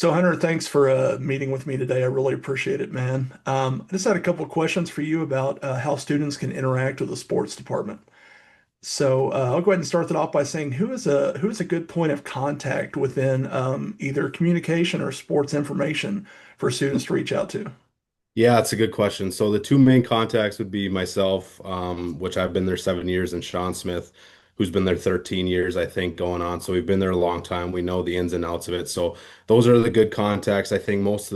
So, Hunter, thanks for meeting with me today. I really appreciate it, man. I just had a couple of questions for you about how students can interact with the sports department. I'll go ahead and start that off by saying who is a good point of contact within either communication or sports information for students to reach out to? Yeah, it's a good question. So the two main contacts would be myself, which I've been there 7 years, and Sean Smith, who's been there 13 years, I think, going on. So we've been there a long time. We know the ins and outs of it. So those are the good contacts. I think most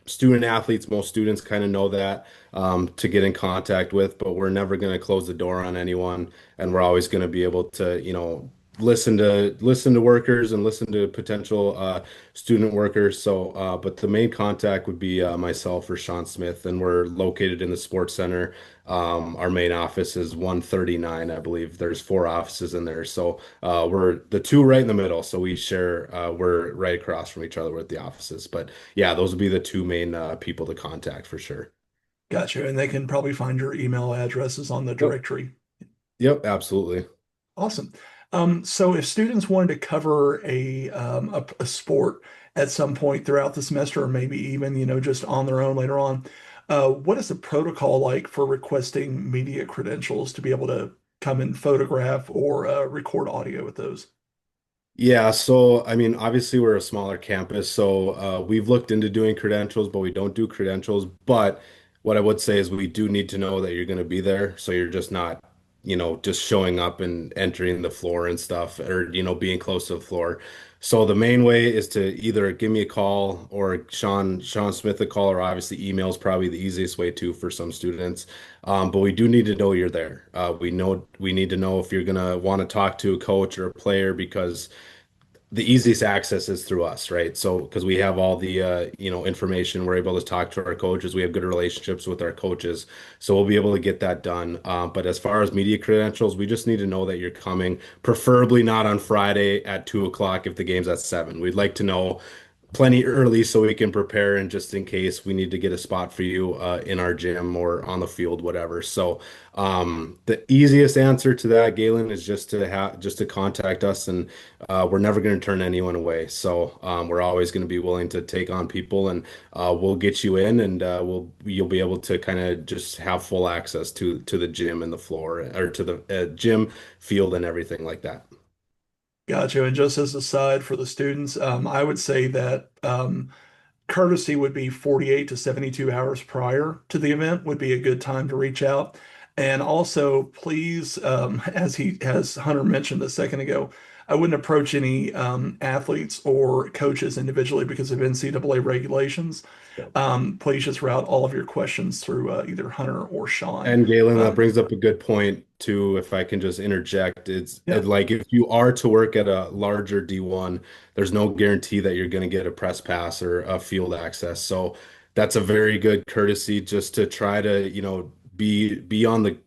student athletes, most students kind of know that to get in contact with, but we're never going to close the door on anyone, and we're always going to be able to, listen to workers and listen to potential student workers. But the main contact would be myself or Sean Smith, and we're located in the sports center. Our main office is 139, I believe. There's four offices in there, so we're the two right in the middle. So we share. We're right across from each other with the offices. But yeah, those would be the two main people to contact for sure. Gotcha. And they can probably find your email addresses on the Yep. directory. Yep, absolutely. Awesome. So if students wanted to cover a sport at some point throughout the semester, or maybe even, just on their own later on, what is the protocol like for requesting media credentials to be able to come and photograph or record audio with those? Yeah, so I mean, obviously we're a smaller campus, so we've looked into doing credentials, but we don't do credentials. But what I would say is we do need to know that you're going to be there, so you're just not, just showing up and entering the floor and stuff, or being close to the floor. So the main way is to either give me a call or Sean Smith a call, or obviously email is probably the easiest way too for some students. But we do need to know you're there. We need to know if you're gonna want to talk to a coach or a player because the easiest access is through us, right? So because we have all the information, we're able to talk to our coaches. We have good relationships with our coaches, so we'll be able to get that done. But as far as media credentials, we just need to know that you're coming, preferably not on Friday at 2 o'clock if the game's at 7. We'd like to know plenty early so we can prepare and just in case we need to get a spot for you in our gym or on the field, whatever. So the easiest answer to that, Galen, is just to contact us, and we're never going to turn anyone away. So we're always going to be willing to take on people, and we'll get you in, and you'll be able to kind of just have full access to the gym and the floor, or to the gym field and everything like that. Gotcha. And just as a side for the students, I would say that courtesy would be 48 to 72 hours prior to the event would be a good time to reach out. And also, please, as Hunter mentioned a second ago, I wouldn't approach any athletes or coaches individually because of NCAA regulations. Please just route all of your questions through either Hunter or Sean. And Galen, that Um, brings up a good point too, if I can just interject. yeah, Like if you are to work at a larger D1, there's no guarantee that you're going to get a press pass or a field access. So that's a very good courtesy just to try to, be on the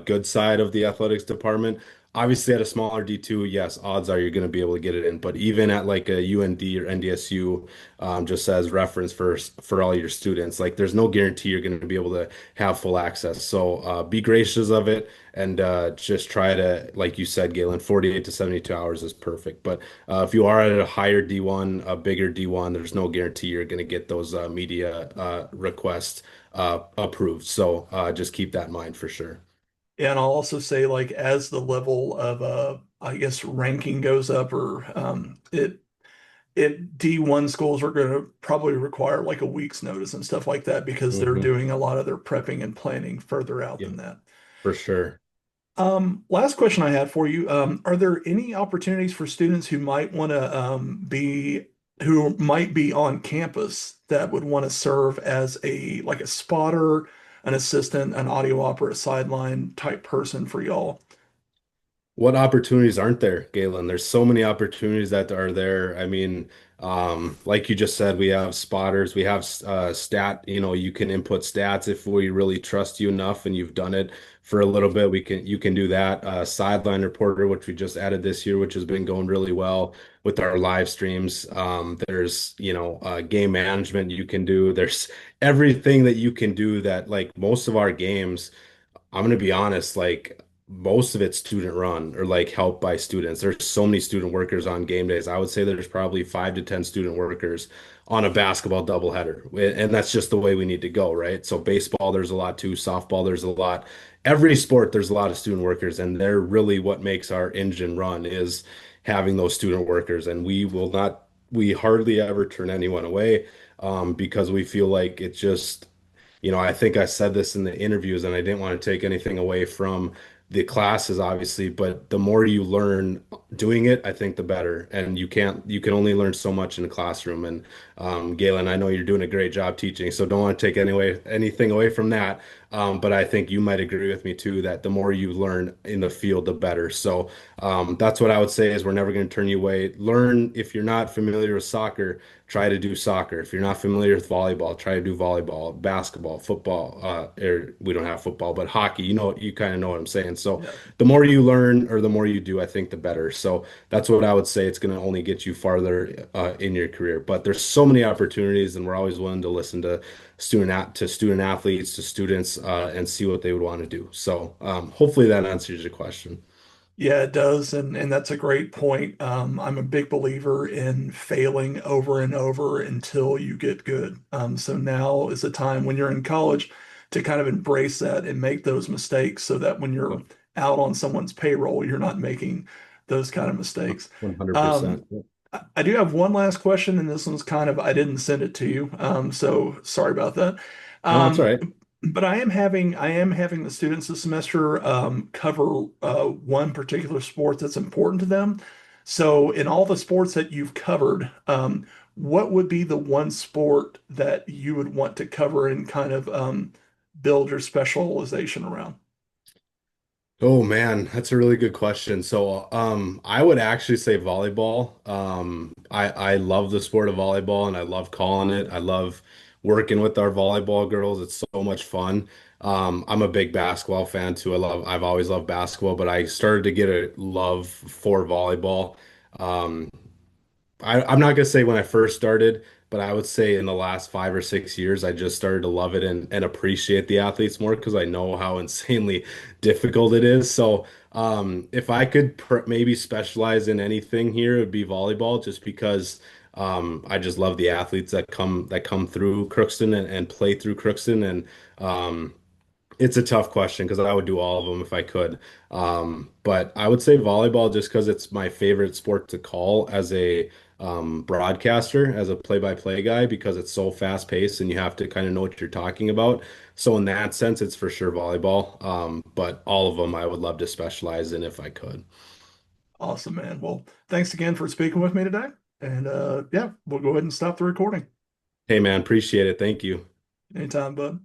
good side of the athletics department. Obviously, at a smaller D2, yes, odds are you're going to be able to get it in. But even at like a UND or NDSU, just as reference for all your students, like there's no guarantee you're going to be able to have full access. So be gracious of it and just try to, like you said, Galen, 48 to 72 hours is perfect. But if you are at a higher D1, a bigger D1, there's no guarantee you're going to get those media requests approved. So just keep that in mind for sure. and I'll also say, like, as the level of, I guess, ranking goes up, or D1 schools are going to probably require like a week's notice and stuff like that because they're Hmm. doing a lot of their prepping and planning further out Yeah, than that. for sure. Last question I had for you. Are there any opportunities for students who might want to who might be on campus that would want to serve as like a spotter, an assistant, an audio opera sideline type person for y'all? What opportunities aren't there, Galen? There's so many opportunities that are there. I mean, like you just said, we have spotters, we have you can input stats if we really trust you enough and you've done it for a little bit. You can do that. Sideline reporter, which we just added this year, which has been going really well with our live streams. There's, game management you can do. There's everything that you can do that like most of our games. I'm gonna be honest, like most of it's student run or like helped by students. There's so many student workers on game days. I would say there's probably 5 to 10 student workers on a basketball doubleheader. And that's just the way we need to go, right? So baseball, there's a lot too. Softball, there's a lot. Every sport, there's a lot of student workers, and they're really what makes our engine run is having those student workers. And we hardly ever turn anyone away because we feel like it just I think I said this in the interviews, and I didn't want to take anything away from the classes, obviously, but the more you learn doing it, I think the better. And you can only learn so much in a classroom. And Galen, I know you're doing a great job teaching, so don't want to take anything away from that. But I think you might agree with me too that the more you learn in the field, the better. So that's what I would say is we're never going to turn you away. Learn if you're not familiar with soccer, try to do soccer. If you're not familiar with volleyball, try to do volleyball, basketball, football, or we don't have football, but hockey, you kind of know what I'm saying. So Yeah. the more you learn or the more you do, I think the better. So that's what I would say. It's going to only get you farther in your career. But there's so many opportunities, and we're always willing to listen to student athletes, to students, and see what they would want to do. So hopefully that answers your question. Yeah, it does, and that's a great point. I'm a big believer in failing over and over until you get good. So now is a time when you're in college to kind of embrace that and make those mistakes, so that when you're out on someone's payroll, you're not making those kind of mistakes. 100%. Um, I do have one last question, and this one's kind of I didn't send it to you, so sorry about that. No, that's all Um, right. but I am having the students this semester cover one particular sport that's important to them. So, in all the sports that you've covered, what would be the one sport that you would want to cover and kind of build your specialization around? Oh man, that's a really good question. So, I would actually say volleyball. I love the sport of volleyball and I love calling it. I love working with our volleyball girls. It's so much fun. I'm a big basketball fan too. I've always loved basketball, but I started to get a love for volleyball. Um, I'm not gonna say when I first started, but I would say in the last 5 or 6 years, I just started to love it and appreciate the athletes more because I know how insanely difficult it is. So, if I could maybe specialize in anything here, it would be volleyball, just because I just love the athletes that come through Crookston and play through Crookston, and it's a tough question because I would do all of them if I could. But I would say volleyball just because it's my favorite sport to call as a broadcaster, as a play-by-play guy, because it's so fast-paced and you have to kind of know what you're talking about. So in that sense, it's for sure volleyball. But all of them I would love to specialize in if I could. Awesome, man. Well, thanks again for speaking with me today. And yeah, we'll go ahead and stop the recording. Hey man, appreciate it. Thank you. Anytime, bud.